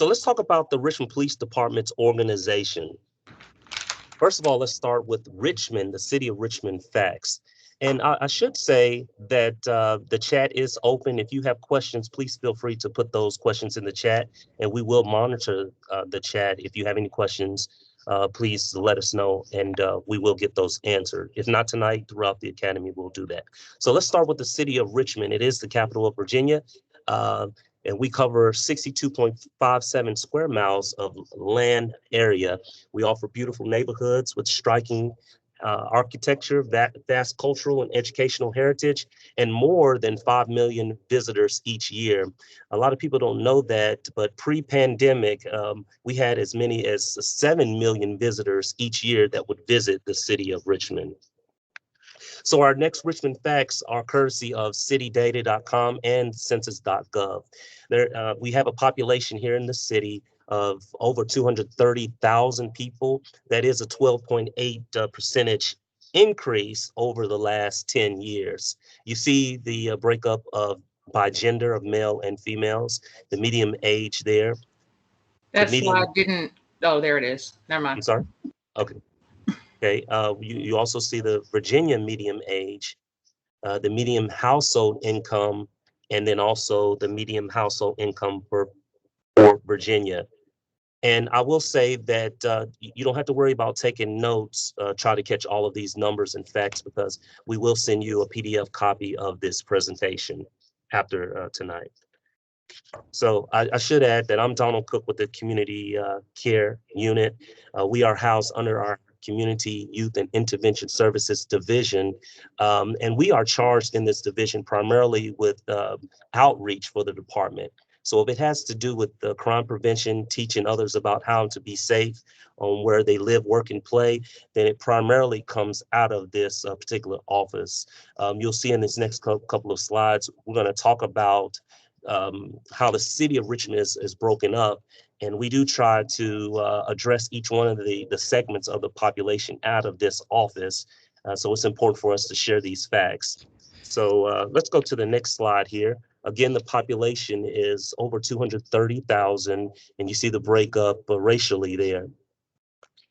So let's talk about the Richmond Police Department's organization. First of all, let's start with Richmond, the city of Richmond Facts. And I should say that the chat is open. If you have questions, please feel free to put those questions in the chat, and we will monitor the chat. If you have any questions, please let us know, and we will get those answered. If not tonight, throughout the academy, we'll do that. So let's start with the city of Richmond. It is the capital of Virginia. And we cover 62.57 square miles of land area. We offer beautiful neighborhoods with striking architecture, vast cultural and educational heritage, and more than 5 million visitors each year. A lot of people don't know that, but pre-pandemic, we had as many as 7 million visitors each year that would visit the city of Richmond. So our next Richmond facts are courtesy of citydata.com and census.gov. We have a population here in the city of over 230,000 people. That is a 12.8 percentage increase over the last 10 years. You see the breakup of by gender of male and females, the median age there. That's why I didn't. Oh, there it is. Never mind. I'm sorry. Okay. Okay. You also see the Virginia median age, the median household income, and then also the median household income for Virginia. And I will say that you don't have to worry about taking notes, try to catch all of these numbers and facts, because we will send you a PDF copy of this presentation after tonight. So I should add that I'm Donald Cook with the Community Care Unit. We are housed under our Community Youth and Intervention Services Division. And we are charged in this division primarily with outreach for the department. So if it has to do with crime prevention, teaching others about how to be safe on where they live, work, and play, then it primarily comes out of this particular office. You'll see in this next couple of slides, we're going to talk about how the city of Richmond is broken up. And we do try to address each one of the segments of the population out of this office. So it's important for us to share these facts. So let's go to the next slide here. Again, the population is over 230,000, and you see the breakup racially there.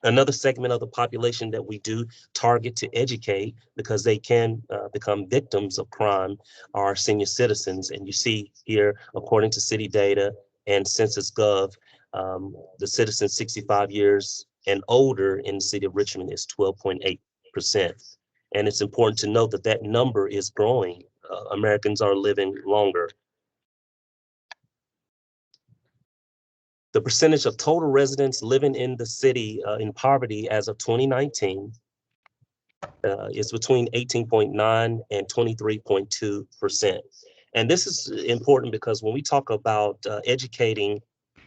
Another segment of the population that we do target to educate, because they can become victims of crime, are senior citizens. And you see here, according to city data and census.gov, the citizens 65 years and older in the city of Richmond is 12.8%. And it's important to note that that number is growing. Americans are living longer. The percentage of total residents living in the city in poverty as of 2019 is between 18.9 and 23.2%. And this is important because when we talk about educating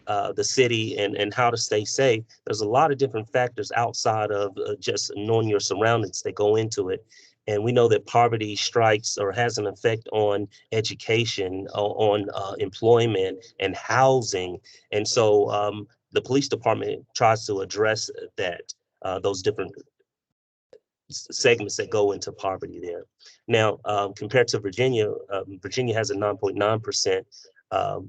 the city and how to stay safe, there's a lot of different factors outside of just knowing your surroundings that go into it. And we know that poverty strikes or has an effect on education, on employment and housing. And so the police department tries to address that, those different segments that go into poverty there. Now, compared to Virginia, Virginia has a 9.9%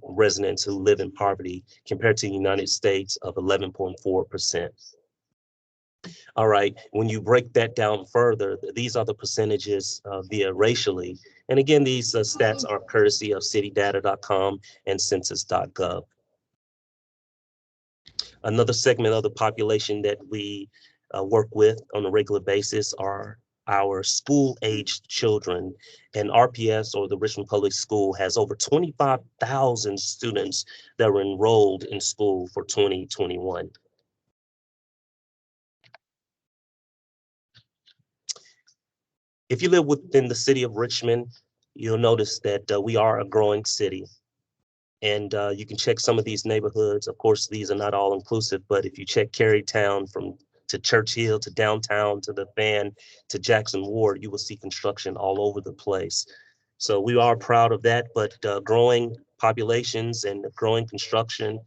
residents who live in poverty compared to the United States of 11.4%. All right, when you break that down further, these are the percentages via racially. And again, these stats are courtesy of citydata.com and census.gov. Another segment of the population that we work with on a regular basis are our school-aged children. And RPS, or the Richmond Public School, has over 25,000 students that were enrolled in school for 2021. If you live within the city of Richmond, you'll notice that we are a growing city. And you can check some of these neighborhoods. Of course, these are not all inclusive, but if you check Carytown to Church Hill, to downtown, to the Van, to Jackson Ward, you will see construction all over the place. So we are proud of that, but growing populations and growing construction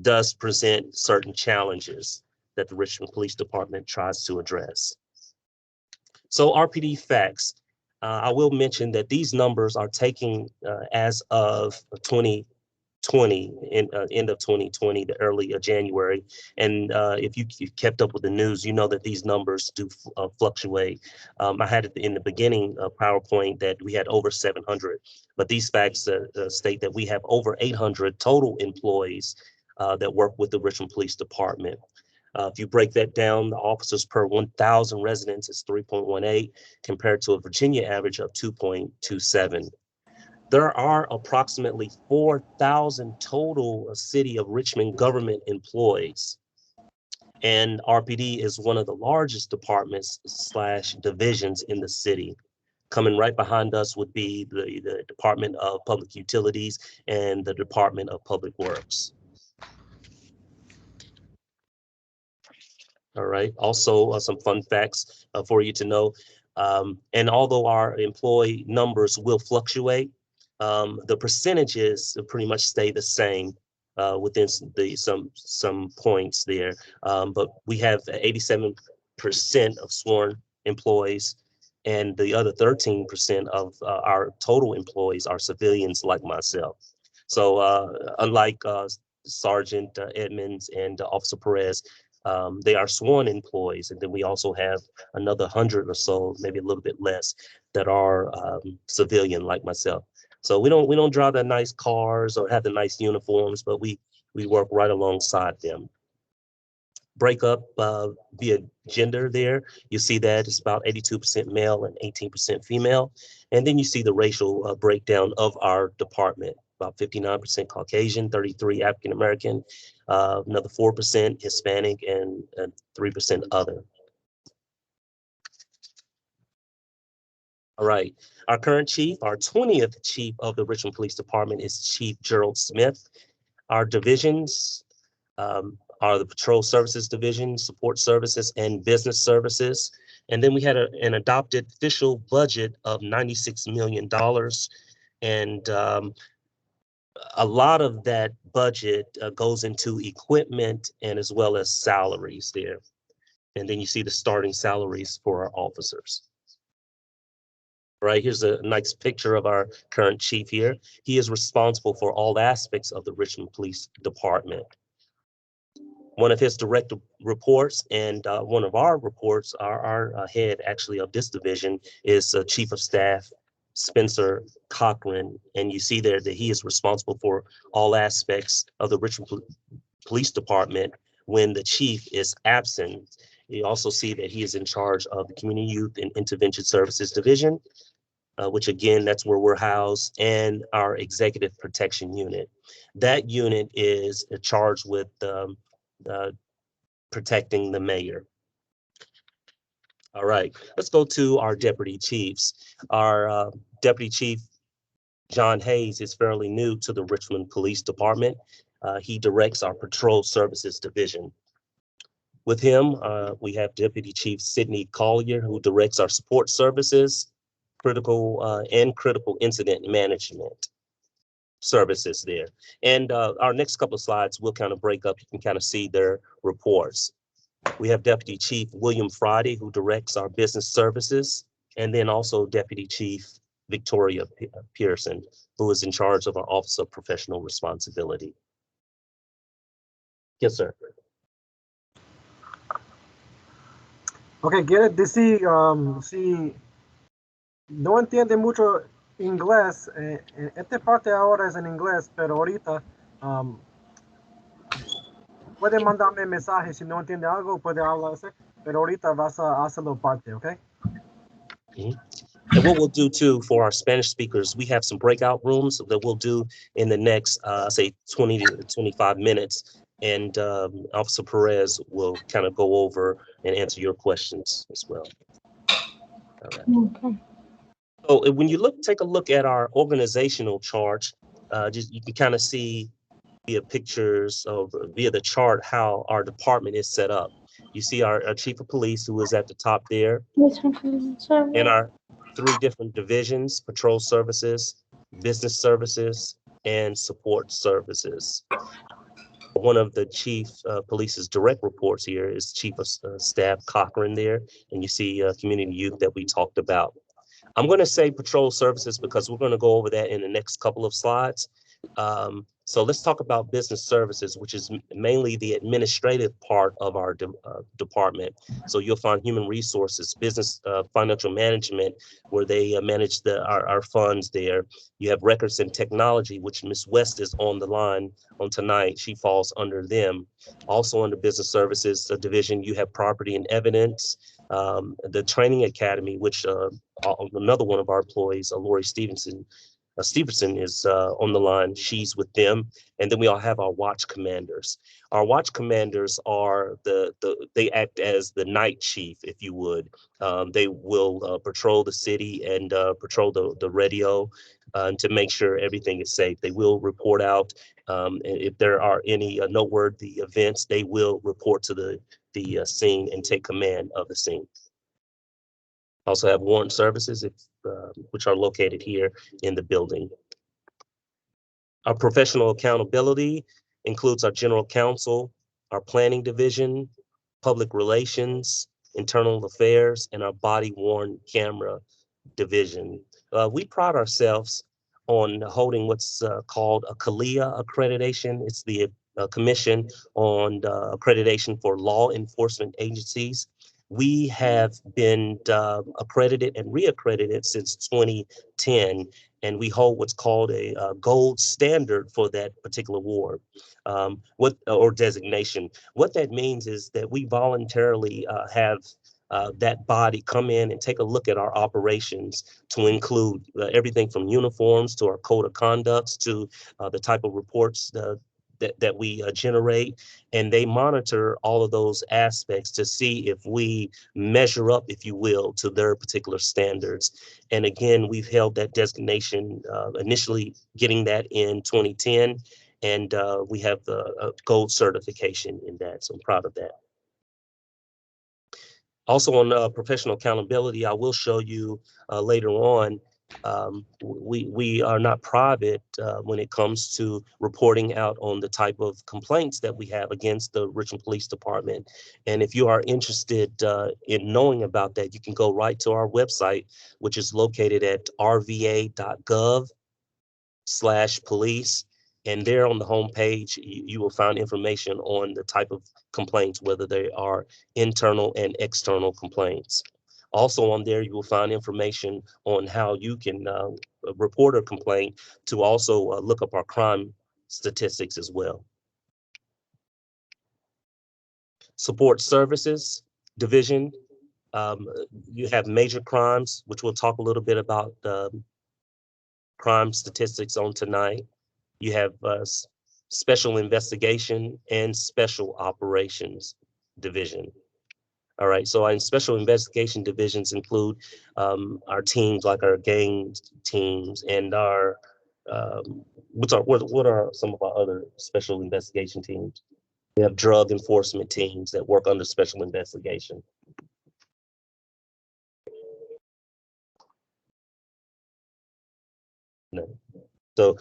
does present certain challenges that the Richmond Police Department tries to address. So RPD Facts, I will mention that these numbers are taken as of 2020 end of 2020 to early January. And if you kept up with the news, you know that these numbers do fluctuate. I had in the beginning PowerPoint that we had over 700, but these facts state that we have over 800 total employees that work with the Richmond Police Department. If you break that down, the officers per 1,000 residents is 3.18 compared to a Virginia average of 2.27. There are approximately 4,000 total city of Richmond government employees. And RPD is one of the largest departments / divisions in the city. Coming right behind us would be the Department of Public Utilities and the Department of Public Works. All right. Also, some fun facts for you to know. And although our employee numbers will fluctuate, the percentages pretty much stay the same within some points there. But we have 87% of sworn employees, and the other 13% of our total employees are civilians like myself. So unlike Sergeant Edmonds and Officer Perez, they are sworn employees, and then we also have another 100 or so, maybe a little bit less, that are civilian like myself. So we don't drive the nice cars or have the nice uniforms, but we work right alongside them. Break up via gender there. You see that it's about 82% male and 18% female. And then you see the racial breakdown of our department. About 59% Caucasian, 33 African American, another 4% Hispanic, and 3% other. All right, our current chief, our 20th chief of the Richmond Police Department is Chief Gerald Smith. Our divisions are the Patrol Services Division, Support Services, and Business Services. And then we had an adopted official budget of $96 million. And a lot of that budget goes into equipment and as well as salaries there. And then you see the starting salaries for our officers. Right, here's a nice picture of our current chief here. He is responsible for all aspects of the Richmond Police Department. One of his direct reports and one of our reports, our head actually of this division is Chief of Staff Spencer Cochran. And you see there that he is responsible for all aspects of the Richmond Police Department when the chief is absent. You also see that he is in charge of the Community Youth and Intervention Services Division, which again, that's where we're housed, and our Executive Protection Unit. That unit is charged with protecting the mayor. All right, let's go to our deputy chiefs. Our deputy chief, John Hayes, is fairly new to the Richmond Police Department. He directs our Patrol Services Division. With him, we have Deputy Chief Sidney Collier, who directs our support services, critical incident management services there. And our next couple of slides, we'll kind of break up. You can kind of see their reports. We have Deputy Chief William Friday, who directs our business services, and then also Deputy Chief Victoria Pearson, who is in charge of our Office of Professional Responsibility. Yes, sir. Ok, quiere decir, si no entiende mucho inglés, esta parte ahora es en inglés, pero ahorita puede mandarme mensaje si no entiende algo, puede hablarse, pero ahorita vas a hacerlo parte, ok? Mm-hmm. And what we'll do too for our Spanish speakers, we have some breakout rooms that we'll do in the next, say 20 to 25 minutes. And Officer Perez will kind of go over and answer your questions as well. All right. Okay. So when you take a look at our organizational chart, you can kind of see via pictures of via the chart how our department is set up. You see our chief of police, who is at the top there, and our 3 different divisions: patrol services, business services, and support services. One of the chief police's direct reports here is Chief of Staff Cochran there, and you see community youth that we talked about. I'm going to say patrol services because we're going to go over that in the next couple of slides. So let's talk about business services, which is mainly the administrative part of our department. So you'll find human resources, business, financial management, where they manage our funds there. You have records and technology, which Ms. West is on the line on tonight. She falls under them. Also under business services division, you have property and evidence, the training academy, which another one of our employees, Lori Stevenson is on the line. She's with them. And then we all have our watch commanders. Our watch commanders are they act as the night chief, if you would. They will patrol the city and patrol the radio to make sure everything is safe. They will report out if there are any noteworthy events. They will report to the scene and take command of the scene. Also have warrant services, which are located here in the building. Our professional accountability includes our general counsel, our planning division, public relations, internal affairs, and our body-worn camera division. We pride ourselves on holding what's called a CALIA accreditation. It's the Commission on Accreditation for Law Enforcement Agencies. We have been accredited and reaccredited since 2010, and we hold what's called a gold standard for that particular award or designation. What that means is that we voluntarily have that body come in and take a look at our operations to include everything from uniforms to our code of conducts to the type of reports that we generate, and they monitor all of those aspects to see if we measure up, if you will, to their particular standards. And again, we've held that designation, initially getting that in 2010, and we have the gold certification in that, so I'm proud of that. Also on professional accountability, I will show you later on, we are not private when it comes to reporting out on the type of complaints that we have against the Richmond Police Department. And if you are interested in knowing about that, you can go right to our website, which is located at rva.gov/police. And there on the homepage, you will find information on the type of complaints, whether they are internal and external complaints. Also on there, you will find information on how you can report a complaint to also look up our crime statistics as well. Support services division. You have major crimes, which we'll talk a little bit about crime statistics on tonight. You have special investigation and special operations division. All right, so our special investigation divisions include our teams, like our gang teams, and our what are some of our other special investigation teams? We have drug enforcement teams that work under special investigation. No. So,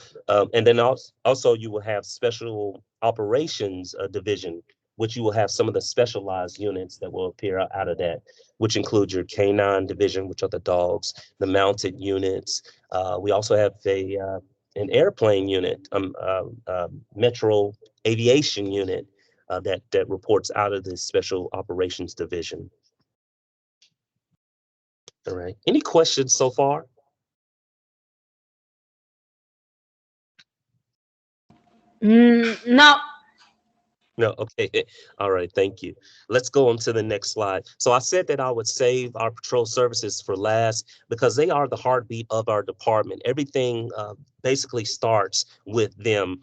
and then also you will have special operations division, which you will have some of the specialized units that will appear out of that, which include your K9 division, which are the dogs, the mounted units. We also have an airplane unit, metro aviation unit that reports out of the special operations division. All right. Any questions so far? No. No, okay. All right, thank you. Let's go on to the next slide. So I said that I would save our patrol services for last because they are the heartbeat of our department. Everything basically starts with them.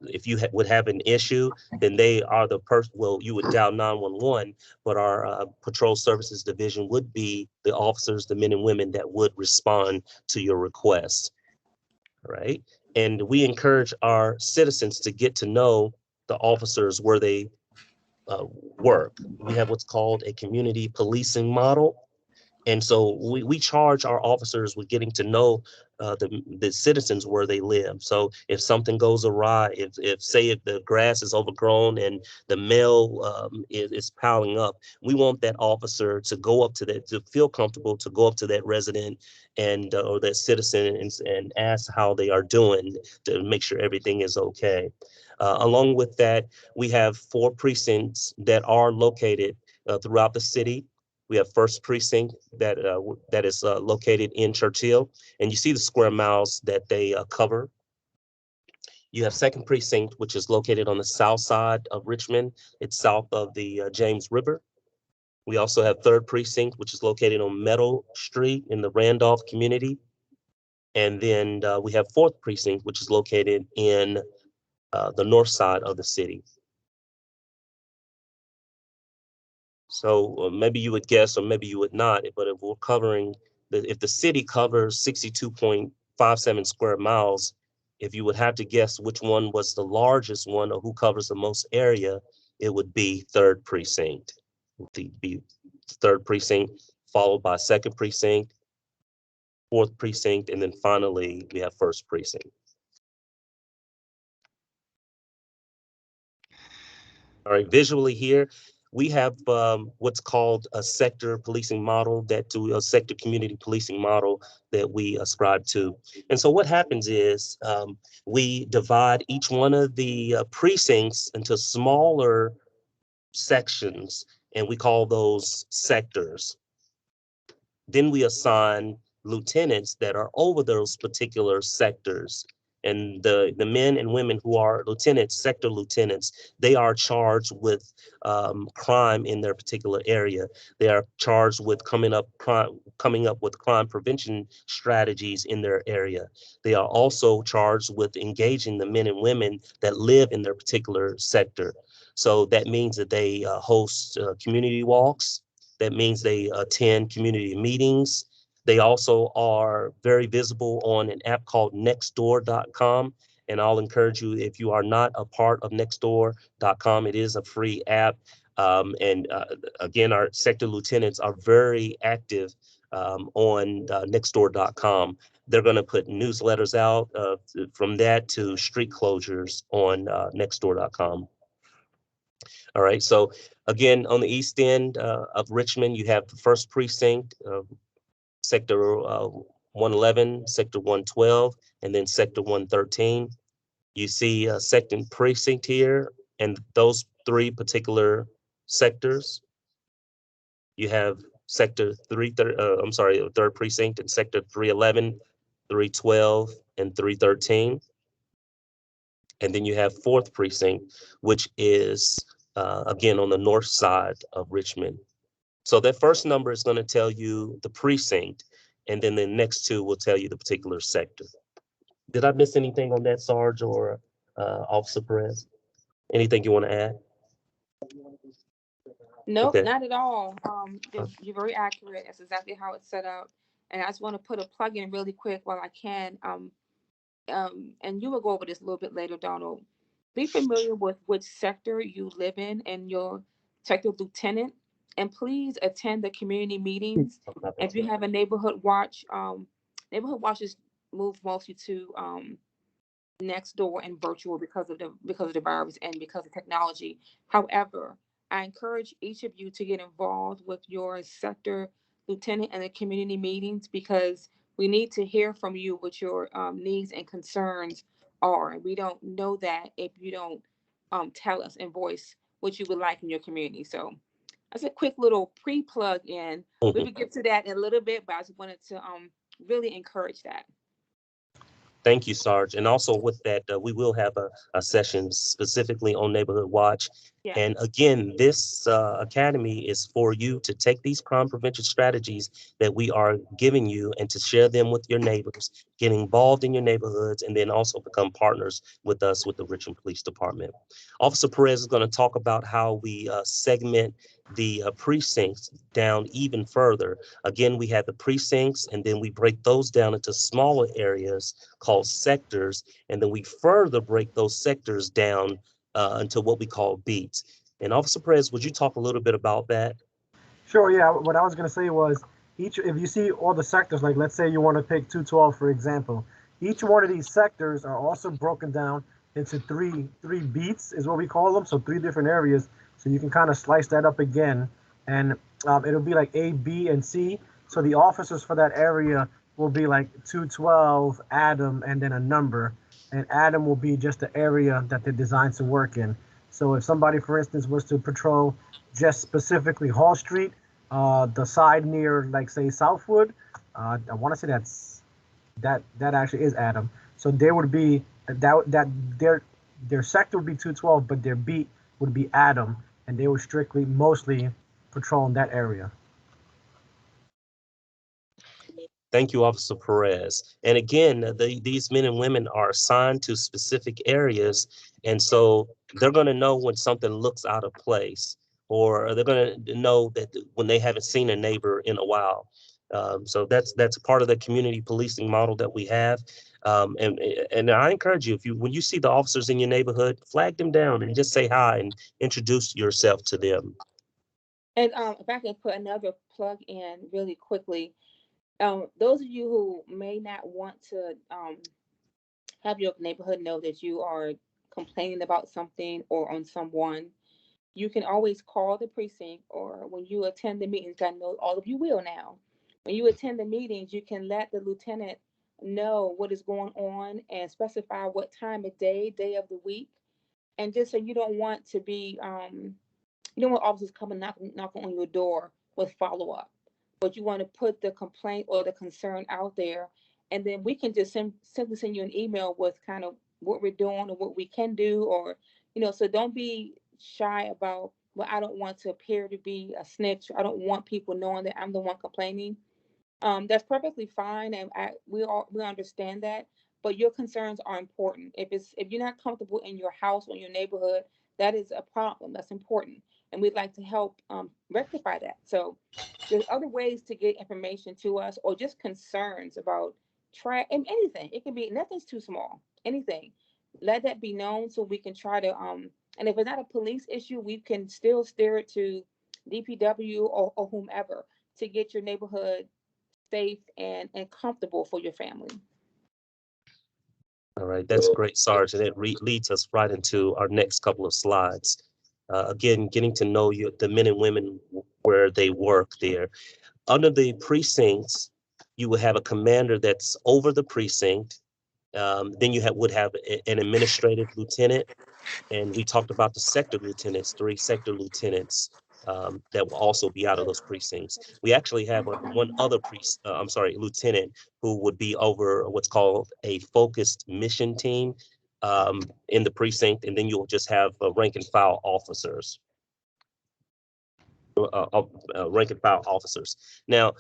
If you would have an issue, then they are the person, well, you would dial 911, but our patrol services division would be the officers, the men and women that would respond to your request, right? And we encourage our citizens to get to know the officers where they work. We have what's called a community policing model. And so we charge our officers with getting to know the citizens where they live. So if something goes awry, if say if the grass is overgrown and the mail is piling up, we want that officer to go up to that, to feel comfortable, to go up to that resident and or that citizen and ask how they are doing to make sure everything is okay. Along with that, we have 4 precincts that are located throughout the city. We have First Precinct that is located in Churchill, and you see the square miles that they cover. You have Second Precinct, which is located on the south side of Richmond. It's south of the James River. We also have Third Precinct, which is located on Meadow Street in the Randolph community. And then we have Fourth Precinct, which is located in the north side of the city. So maybe you would guess, or maybe you would not, but if we're covering, if the city covers 62.57 square miles, if you would have to guess which one was the largest one or who covers the most area, it would be Third Precinct. It would be Third Precinct, followed by Second Precinct, Fourth Precinct, and then finally we have First Precinct. All right, visually here, we have what's called a sector policing model, a sector community policing model that we ascribe to. And so what happens is we divide each one of the precincts into smaller sections, and we call those sectors. Then we assign lieutenants that are over those particular sectors. And the men and women who are lieutenants, sector lieutenants, they are charged with crime in their particular area. They are charged with coming up with crime prevention strategies in their area. They are also charged with engaging the men and women that live in their particular sector. So that means that they host community walks. That means they attend community meetings. They also are very visible on an app called nextdoor.com. And I'll encourage you, if you are not a part of nextdoor.com, it is a free app. Again, our sector lieutenants are very active on nextdoor.com. They're going to put newsletters out from that to street closures on nextdoor.com. All right, so again, on the east end of Richmond, you have the First Precinct, Sector 111, Sector 112, and then Sector 113. You see a second precinct here, and those 3 particular sectors. You have Sector 3, Third Precinct, and Sector 311, 312, and 313. And then you have Fourth Precinct, which is again on the north side of Richmond. So that first number is going to tell you the precinct, and then the next 2 will tell you the particular sector. Did I miss anything on that, Sarge or Officer Perez? Anything you want to add? Nope, Okay. not at all. You're very accurate. That's exactly how it's set up. And I just want to put a plug in really quick while I can. And you will go over this a little bit later, Donald. Be familiar with which sector you live in and your sector lieutenant, and please attend the community meetings. If you have a neighborhood watch, neighborhood watches move mostly to Nextdoor and virtual because of the virus and because of technology. However, I encourage each of you to get involved with your sector lieutenant and the community meetings, because we need to hear from you what your needs and concerns are. And we don't know that if you don't tell us and voice what you would like in your community. So that's a quick little pre-plug in. We will get to that in a little bit, but I just wanted to really encourage that. Thank you, Sarge. And also with that, we will have a session specifically on Neighborhood Watch. Yeah. And again, this academy is for you to take these crime prevention strategies that we are giving you and to share them with your neighbors, get involved in your neighborhoods, and then also become partners with us with the Richmond Police Department. Officer Perez is going to talk about how we segment the precincts down even further. Again, we have the precincts, and then we break those down into smaller areas called sectors, and then we further break those sectors down into what we call beats. And Officer Perez, would you talk a little bit about that? Sure, yeah. What I was going to say was if you see all the sectors, like let's say you want to pick 212 for example, each one of these sectors are also broken down into three beats is what we call them, so 3 different areas. So you can kind of slice that up again, and it'll be like A, B, and C. So the officers for that area will be like 212, Adam, and then a number, and Adam will be just the area that they're designed to work in. So if somebody, for instance, was to patrol just specifically Hall Street, the side near, like say Southwood, I want to say that actually is Adam. So there would be that their sector would be 212, but their beat would be Adam, and they would strictly mostly patrol in that area. Thank you, Officer Perez. And again, these men and women are assigned to specific areas, and so they're going to know when something looks out of place, or they're going to know that when they haven't seen a neighbor in a while. So that's part of the community policing model that we have. And I encourage you, when you see the officers in your neighborhood, flag them down and just say hi and introduce yourself to them. And if I can put another plug in really quickly, those of you who may not want to have your neighborhood know that you are complaining about something or on someone, you can always call the precinct, or when you attend the meetings, I know all of you will now. When you attend the meetings, you can let the lieutenant know what is going on and specify what time of day of the week. And just so you don't want to be, you don't want officers coming knocking on your door with follow up, but you want to put the complaint or the concern out there, and then we can just simply send you an email with kind of what we're doing or what we can do, or so don't be shy about, well, I don't want to appear to be a snitch. I don't want people knowing that I'm the one complaining. That's perfectly fine, and we understand that. But your concerns are important. If you're not comfortable in your house or your neighborhood, that is a problem. That's important, and we'd like to help rectify that. So there's other ways to get information to us, or just concerns about and anything. It can be, nothing's too small. Anything, let that be known so we can try to And if it's not a police issue, we can still steer it to DPW or whomever to get your neighborhood safe and comfortable for your family. All right, that's great, Sarge, and it leads us right into our next couple of slides. Again, getting to know the men and women where they work there. Under the precincts, you will have a commander that's over the precinct. Then you would have an administrative lieutenant, and we talked about the sector lieutenants, 3 sector lieutenants that will also be out of those precincts. We actually have one other lieutenant who would be over what's called a focused mission team in the precinct, and then you'll just have rank and file officers. Rank and file officers. Now,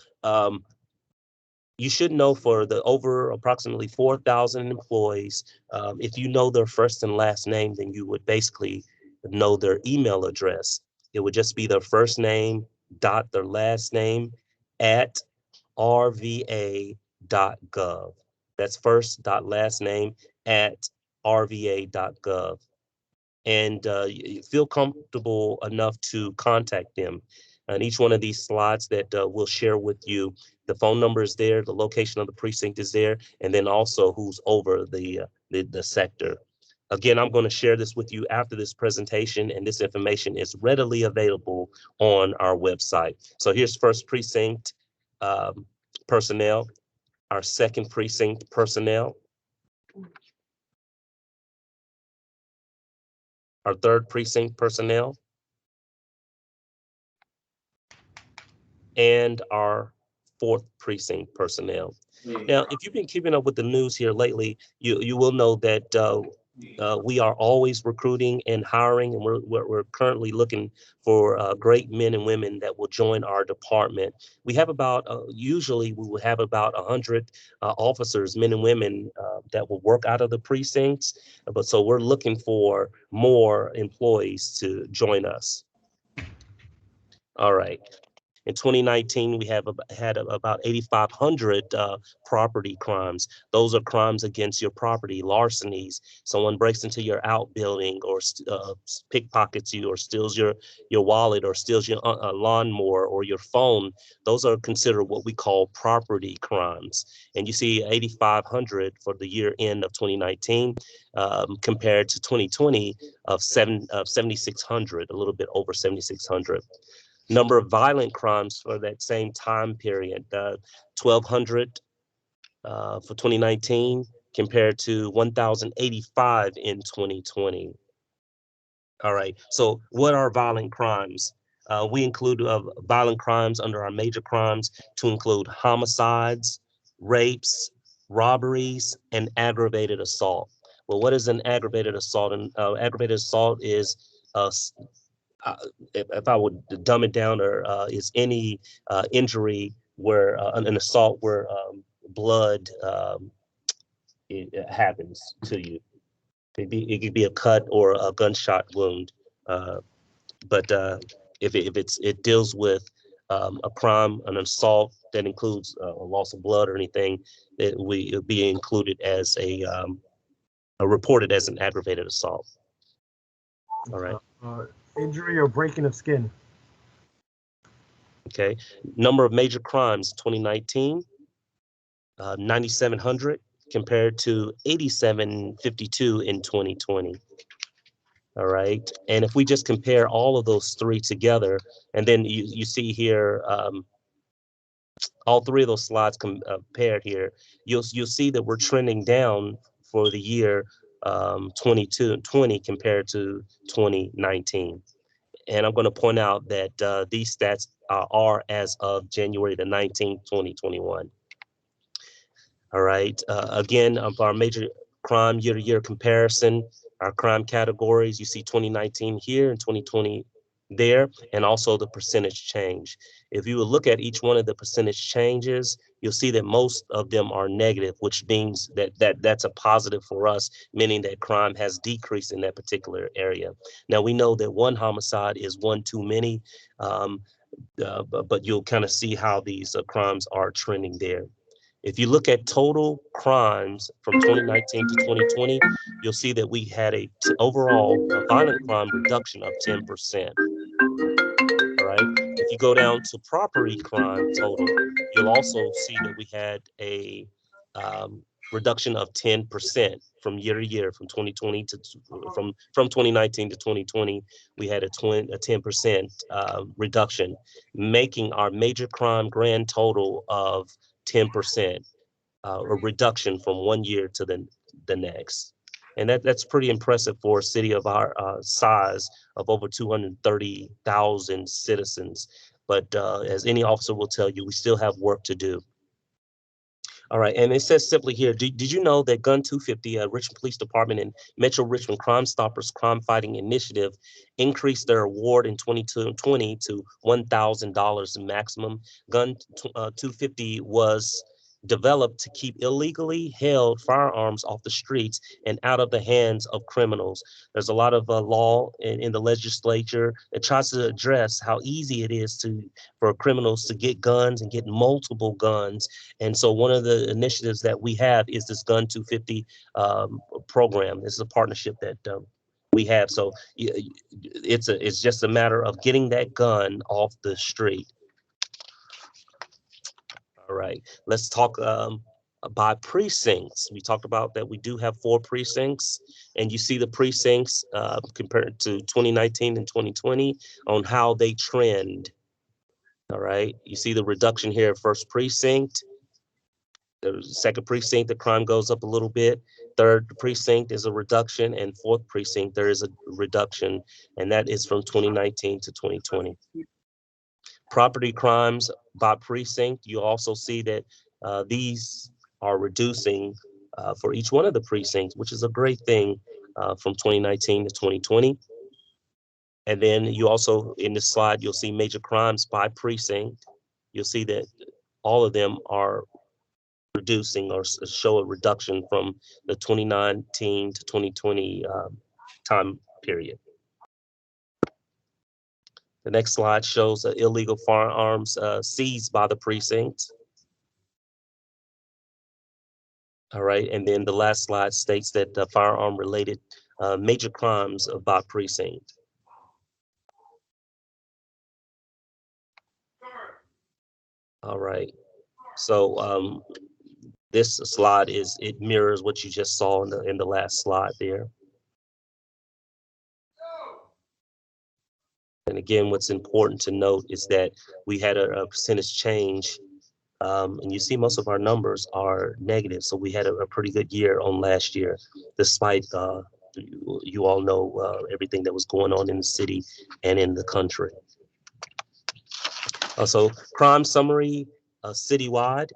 you should know for the over approximately 4,000 employees, if you know their first and last name, then you would basically know their email address. It would just be their first name dot their last name at rva.gov. That's first dot last name at rva.gov. And you feel comfortable enough to contact them. And each one of these slides that we'll share with you, the phone number is there, the location of the precinct is there, and then also who's over the sector. Again, I'm going to share this with you after this presentation, and this information is readily available on our website. So here's first precinct personnel, our second precinct personnel, our third precinct personnel, and our fourth precinct personnel. Now, if you've been keeping up with the news here lately, you will know that we are always recruiting and hiring, and we're currently looking for great men and women that will join our department. We have about, usually we will have about 100 officers, men and women that will work out of the precincts, but so we're looking for more employees to join us. All right. In 2019, we had about 8,500 property crimes. Those are crimes against your property, larcenies. Someone breaks into your outbuilding or pickpockets you or steals your wallet or steals your lawnmower or your phone. Those are considered what we call property crimes. And you see 8,500 for the year end of 2019 compared to 2020 of 7,600, a little bit over 7,600. Number of violent crimes for that same time period, 1,200 for 2019 compared to 1,085 in 2020. All right, so what are violent crimes? We include violent crimes under our major crimes to include homicides, rapes, robberies, and aggravated assault. Well, what is an aggravated assault? And aggravated assault is if I would dumb it down, or is any injury where an assault where blood it happens to you. It could be a cut or a gunshot wound, but if it deals with a crime, an assault that includes a loss of blood or anything, it'll be included as reported as an aggravated assault. All right. Injury or breaking of skin. Okay. Number of major crimes, 2019, 9,700 compared to 8,752 in 2020. All right. And if we just compare all of those three together, and then you see here, all three of those slides compared here, you'll see that we're trending down for the year 2020 compared to 2019. And I'm going to point out that these stats are as of January the 19th, 2021. All right. Again, of our major crime year-to-year comparison, our crime categories, you see 2019 here and 2020 there, and also the percentage change. If you will look at each one of the percentage changes, you'll see that most of them are negative, which means that's a positive for us, meaning that crime has decreased in that particular area. Now, we know that one homicide is one too many, but you'll kind of see how these crimes are trending there. If you look at total crimes from 2019 to 2020, you'll see that we had overall violent crime reduction of 10%. All right. If you go down to property crime total, you'll also see that we had a reduction of 10% from year to year, from 2020 to from 2019 to 2020, we had a 10% reduction, making our major crime grand total of 10%, a reduction from one year to the next. And that's pretty impressive for a city of our size of over 230,000 citizens. But as any officer will tell you, we still have work to do. All right, and it says simply here, did you know that Gun 250, Richmond Police Department and Metro Richmond Crime Stoppers Crime Fighting Initiative increased their award in 2020 to $1,000 maximum. Gun 250 was developed to keep illegally held firearms off the streets and out of the hands of criminals. There's a lot of law in the legislature that tries to address how easy it is for criminals to get guns and get multiple guns. And so one of the initiatives that we have is this Gun 250 program. This is a partnership that we have. So it's just a matter of getting that gun off the street. All right, let's talk by precincts. We talked about that we do have 4 precincts, and you see the precincts compared to 2019 and 2020 on how they trend. All right, you see the reduction here, first precinct. The second precinct, the crime goes up a little bit. Third precinct is a reduction, and fourth precinct, there is a reduction, and that is from 2019 to 2020. Property crimes by precinct, you also see that these are reducing for each one of the precincts, which is a great thing from 2019 to 2020. And then you also, in this slide, you'll see major crimes by precinct. You'll see that all of them are reducing or show a reduction from the 2019 to 2020 time period. The next slide shows illegal firearms seized by the precinct. All right, and then the last slide states that firearm-related major crimes by precinct. All right, so this slide it mirrors what you just saw in the last slide there. And again, what's important to note is that we had a percentage change, and you see most of our numbers are negative. So we had a pretty good year on last year, despite you all know everything that was going on in the city and in the country. So crime summary citywide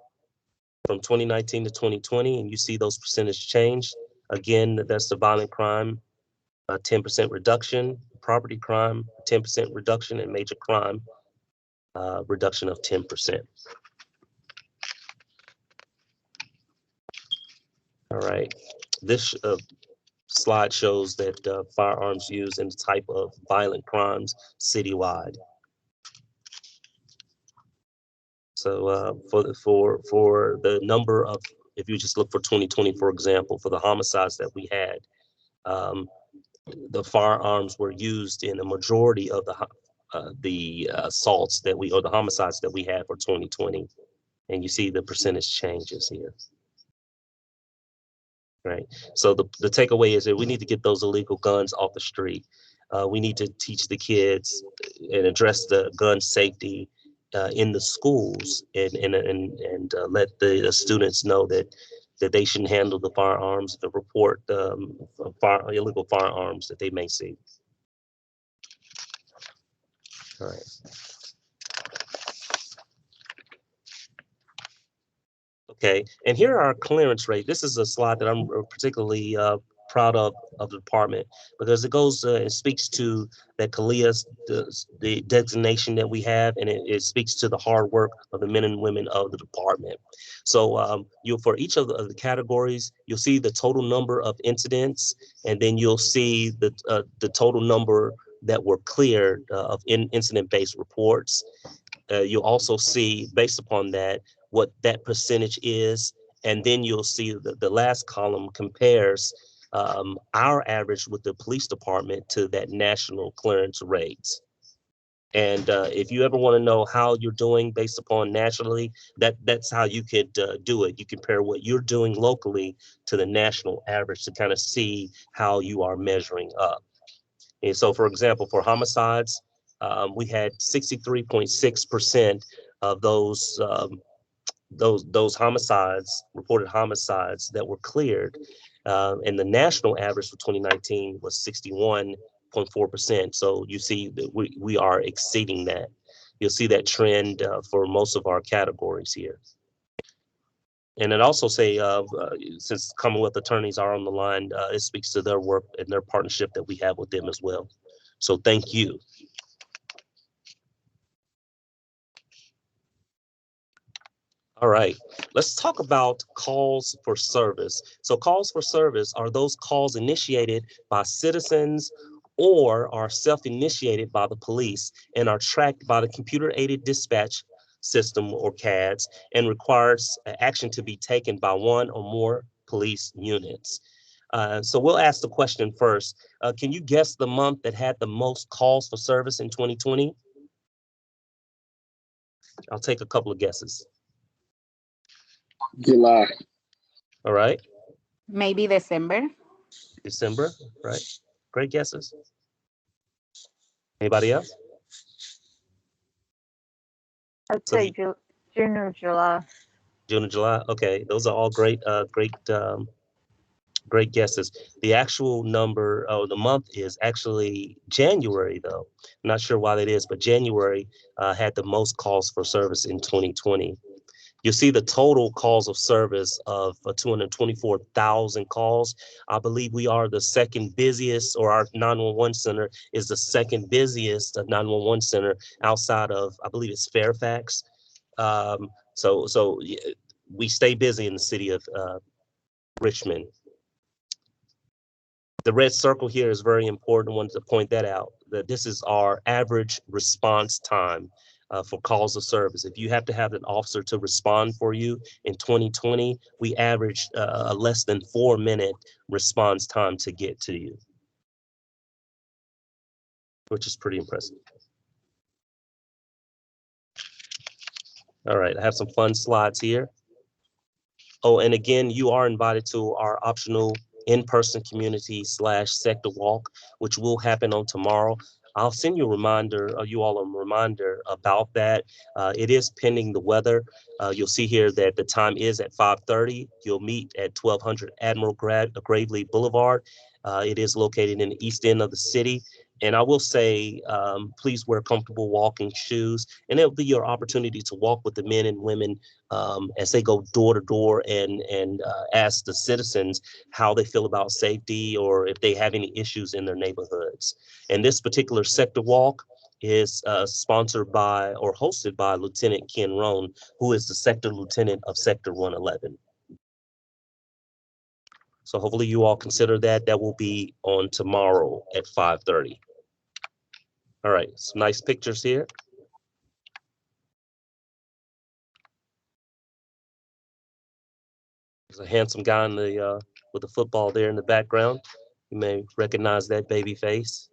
from 2019 to 2020, and you see those percentage change. Again, that's the violent crime, 10% reduction, property crime, 10% reduction, and major crime, reduction of 10%. All right, this slide shows that firearms used in the type of violent crimes citywide. So for the number of, if you just look for 2020, for example, for the homicides that we had, the firearms were used in a majority of the assaults that or the homicides that we had for 2020, and you see the percentage changes here. Right. So the takeaway is that we need to get those illegal guns off the street. We need to teach the kids and address the gun safety in the schools, and let the students know that they shouldn't handle the firearms, to report illegal firearms that they may see. All right. Okay, and here are our clearance rate. This is a slide that I'm particularly proud of the department, because it goes, it speaks to that CALEA, the designation that we have, and it speaks to the hard work of the men and women of the department. So for each of the categories, you'll see the total number of incidents, and then you'll see the total number that were cleared of incident-based reports. You'll also see, based upon that, what that percentage is, and then you'll see the last column compares our average with the police department to that national clearance rates. And if you ever want to know how you're doing based upon nationally, that's how you could do it. You compare what you're doing locally to the national average to kind of see how you are measuring up. And so, for example, for homicides, we had 63.6% of those homicides, reported homicides, that were cleared, and the national average for 2019 was 61.4%. So you see that we are exceeding that. You'll see that trend for most of our categories here. And it also say, since Commonwealth attorneys are on the line, it speaks to their work and their partnership that we have with them as well. So thank you. All right, let's talk about calls for service. So calls for service are those calls initiated by citizens or are self-initiated by the police and are tracked by the computer-aided dispatch system, or CADS, and requires action to be taken by one or more police units. So we'll ask the question first. Can you guess the month that had the most calls for service in 2020? I'll take a couple of guesses. July. All right. Maybe December. December, right? Great guesses. Anybody else? I'd say June or July. June or July. Okay, those are all great guesses. The actual number, the month is actually January, though. I'm not sure why that is, but January had the most calls for service in 2020. You'll see the total calls of service of 224,000 calls. I believe we are the second busiest, or our 911 center is the second busiest 911 center outside of, I believe it's Fairfax. So we stay busy in the city of Richmond. The red circle here is very important. I wanted to point that out, that this is our average response time for calls of service. If you have to have an officer to respond for you in 2020, we averaged a less than 4-minute response time to get to you, which is pretty impressive. All right, I have some fun slides here. Oh, and again, you are invited to our optional in-person community/sector walk, which will happen on tomorrow. I'll send you a reminder, you all a reminder about that. It is pending the weather. You'll see here that the time is at 5:30. You'll meet at 1200 Admiral Gravely Boulevard. It is located in the east end of the city. And I will say, please wear comfortable walking shoes, and it'll be your opportunity to walk with the men and women as they go door to door and ask the citizens how they feel about safety or if they have any issues in their neighborhoods. And this particular sector walk is sponsored by or hosted by Lieutenant Ken Rohn, who is the sector lieutenant of Sector 111. So hopefully you all consider that. That will be on tomorrow at 5:30. All right, some nice pictures here. There's a handsome guy in the with the football there in the background. You may recognize that baby face.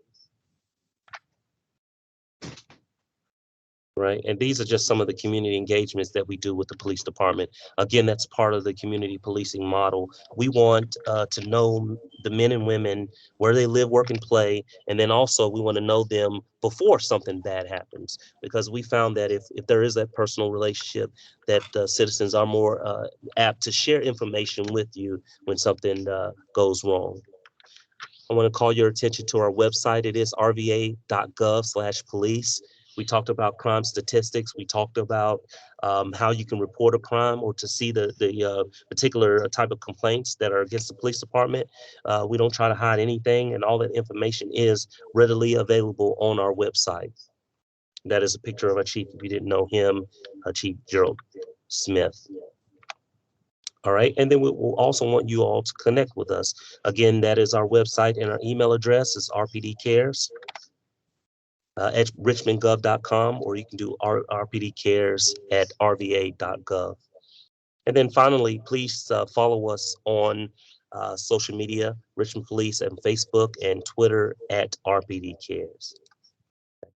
Right, and these are just some of the community engagements that we do with the police department. Again, that's part of the community policing model. We want to know the men and women, where they live, work, and play, and then also we want to know them before something bad happens, because we found that if there is that personal relationship, that citizens are more apt to share information with you when something goes wrong. I want to call your attention to our website. It is rva.gov/police. We talked about crime statistics. We talked about how you can report a crime or to see the particular type of complaints that are against the police department. We don't try to hide anything, and all that information is readily available on our website. That is a picture of our chief, if you didn't know him, Chief Gerald Smith. All right, and then we'll also want you all to connect with us. Again, that is our website, and our email address is rpdcares at richmondgov.com, or you can do rpdcares@rva.gov. And then finally, please follow us on social media, Richmond Police, and Facebook and Twitter at RPD Cares.